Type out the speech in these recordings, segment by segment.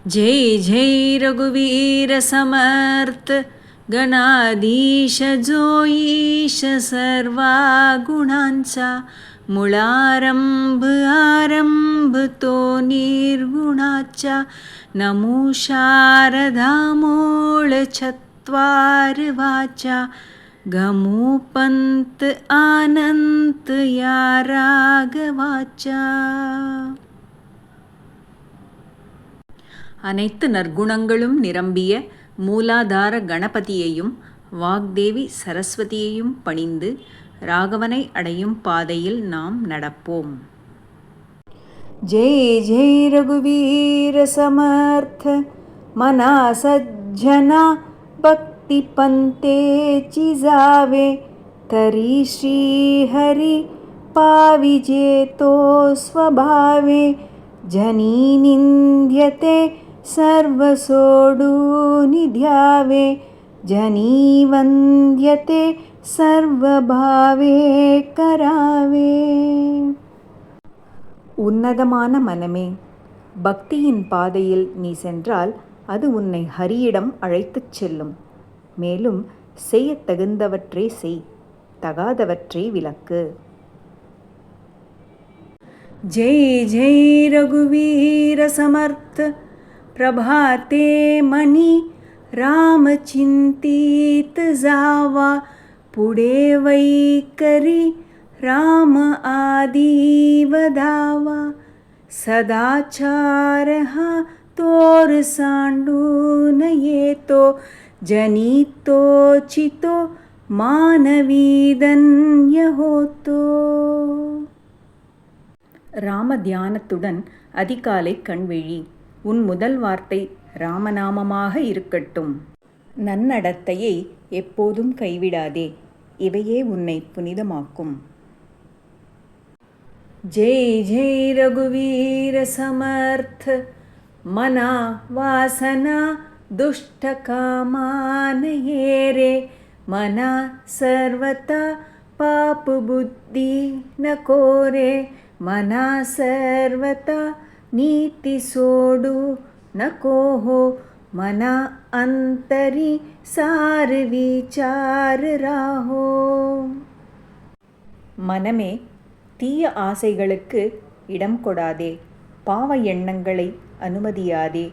जय जय रघुवीर समर्थ गणाधीश जो ईश सर्वा गुणांचा मुळारंभ आरंभ तो निर्गुणाचा नमो शारदा मूळ छत्वार वाचा गमो पंत आनंत या रागवाचा. அனைத்து நற்குணங்களும் நிரம்பிய மூலாதார கணபதியையும் வாக்தேவி சரஸ்வதியையும் பணிந்து ராகவனை அடையும் பாதையில் நாம் நடப்போம். ஜெய் ஜெய் ரகுவீர சமர்த்த மனா சஜ்ஜனா பக்தி பந்தே சிசாவே தரி ஸ்ரீ ஹரி பாவிஜேதோ ஸ்வபாவே ஜனீ நிந்தியதே सर्वसोडू निध्यावे जनी वन्द्यते सर्वभावे करावे. உன்னதமான மனமே, பக்தியின் பாதையில் நீ சென்றால் அது உன்னை ஹரியிடம் அழைத்துச் செல்லும். மேலும் செய்யத் தகுந்தவற்றை செய், தகாதவற்றை விலக்கு. ஜெய் ஜெய் ரகுவீர சமர்த்த प्रभाते मनी राम चिंतित जावा पुढे वैकरी राम आदी वधावा सदाचार हा तोर सांडून येतो जनितो चितो मानवी धन्य होतो. ராம தியானத்துடன் அதிகாலை கண்விழி. உன் முதல் வார்த்தை ராமநாமமாக இருக்கட்டும். நன்னடத்தையை எப்போதும் கைவிடாதே, இவையே உன்னை புனிதமாக்கும். ஜெய் ஜெய் ரகுவீர சமர்த்த மனா வாசனா துஷ்ட காமான ஏரே மனா சர்வதா பாபு புத்தி நகோரே मना सर्वता नीति सोडू नको हो मना अंतरी सार विचार राहो. மனமே, தீய ஆசைகளுக்கு இடம் கொடாதே, பாவ எண்ணங்களை அனுமதியாதே,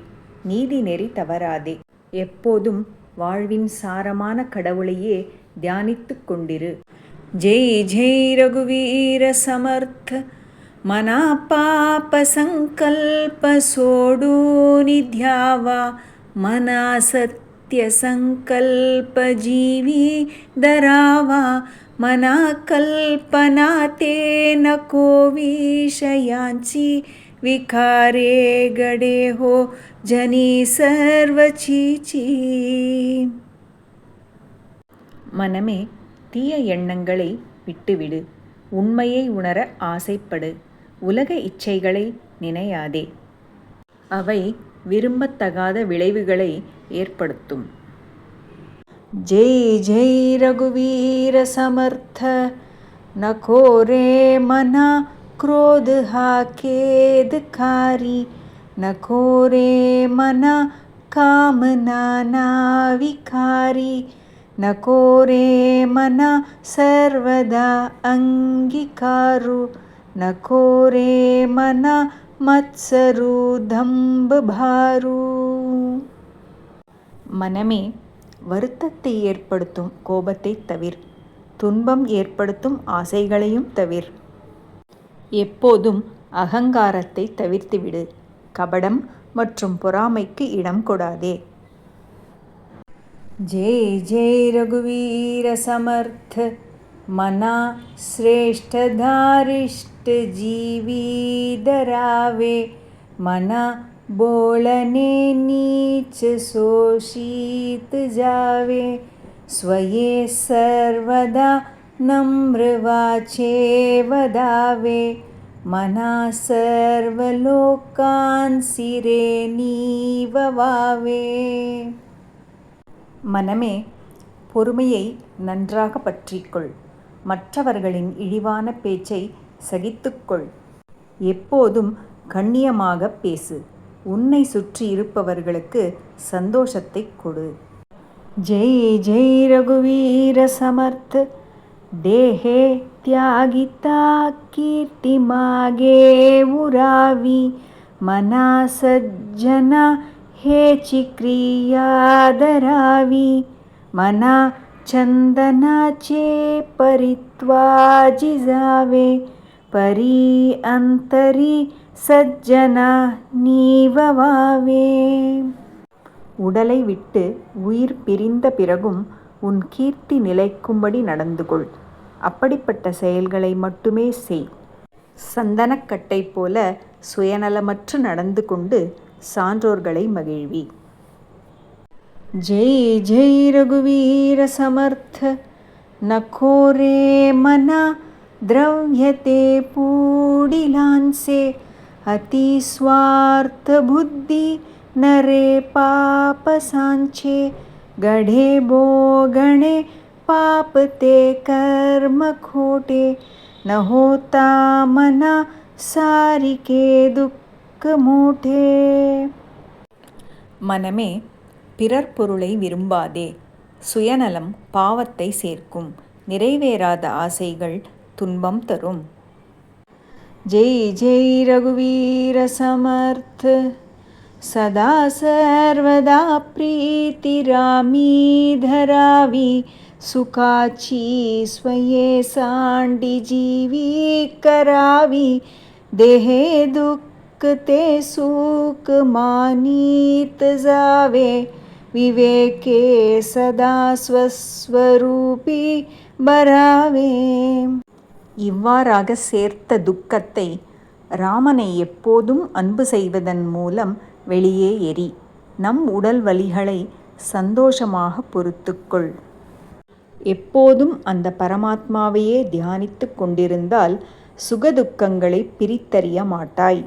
நீதி நெறி தவறாதே. எப்போதும் வாழ்வின் சாரமான கடவுளையே தியானித்துக் கொண்டிரு. ஜெய் ஜெய் ரகுவீர சமர்த்த मना पाप संकल्प सोडू निध्यावा मना सत्य संकल्प जीवी धरावा मना कल्पना ते नको विषयांची विकारे गडे हो जनी सर्वचीची. மனமே, தீய எண்ணங்களை விட்டுவிடு, உண்மையை உணர ஆசைப்படு, உலக இச்சைகளை நினையாதே, அவை விரும்பத்தகாத விளைவுகளை ஏற்படுத்தும். ஜெய் ஜெய் ரகுவீர சமர்த்த நகோரே மனா क्रोध हा खेदकारी नखोरे मना कामना ना विकारी नकोरे मना सर्वदा अंगीकारू नकोरे मना मत्सरू दंभ भारू. மனமே, வருத்தத்தை ஏற்படுத்தும் கோபத்தை தவிர், துன்பம் ஏற்படுத்தும் ஆசைகளையும் தவிர். எப்போதும் அகங்காரத்தை தவிர்த்துவிடு, கபடம் மற்றும் பொறாமைக்கு இடம் கொடாதே. जय जय रघुवीर समर्थ मना श्रेष्ठ धारिष्ट जीवी धरावे मना बोलने नीच शोषित जावे स्वये सर्वदा नम्र वाचे वदावे मना सर्वलोकान् सिरे नीववावे. மனமே, பொறுமையை நன்றாக பற்றிக்கொள், மற்றவர்களின் இழிவான பேச்சை சகித்துக்கொள். எப்போதும் கண்ணியமாக பேசு, உன்னை சுற்றி இருப்பவர்களுக்கு சந்தோஷத்தை கொடு. ஜெய் ஜெய் ரகுவீர சமர்த். தேஹே தியாகிதா கீர்த்தி மாகே உராவி. மனா சஜ்ஜனா हेची क्रिया धरावी. मना चंदनाचे परित्वा जिजावे. परी अंतरी सज्जना நீவவாவே. உடலை விட்டு உயிர் பிரிந்த பிறகும் உன் கீர்த்தி நிலைக்கும்படி நடந்து கொள். அப்படிப்பட்ட செயல்களை மட்டுமே செய். சந்தனக்கட்டை போல சுயநலமற்று நடந்து கொண்டு சான்றோர்களை மகிழ்வி. ஜெய் ஜெய் ரகுவீர சமர்த். நகோரே மனா द्रव्यते पूडिलांसे. अति स्वार्थ बुद्धि नरे पाप सांचे. गढे बोगणे पाप ते कर्म खोटे. न होता मना सारिके दुःख மோட்டே. மனமே, பிறர் பொருளை விரும்பாதே. சுயநலம் பாவத்தை சேர்க்கும். நிறைவேறாத ஆசைகள் துன்பம் தரும். ஜெய் ஜெய் ரகுவீர சமர்த். சதா சர்வதா प्रीति रामी धरावी. सुखाची स्वये सांडी जीवी करावी. देहे दुःख ते सुख मानीत जावे. विवेके सदा स्वस्वरूपी பராவே. இவ்வாறாக சேர்த்த துக்கத்தை ராமனை எப்போதும் அன்பு செய்வதன் மூலம் வெளியே எறி. நம் உடல் வலிகளை சந்தோஷமாக பொறுத்துக்கொள். எப்போதும் அந்த பரமாத்மாவையே தியானித்து கொண்டிருந்தால் சுகதுக்கங்களை பிரித்தறிய மாட்டாய்.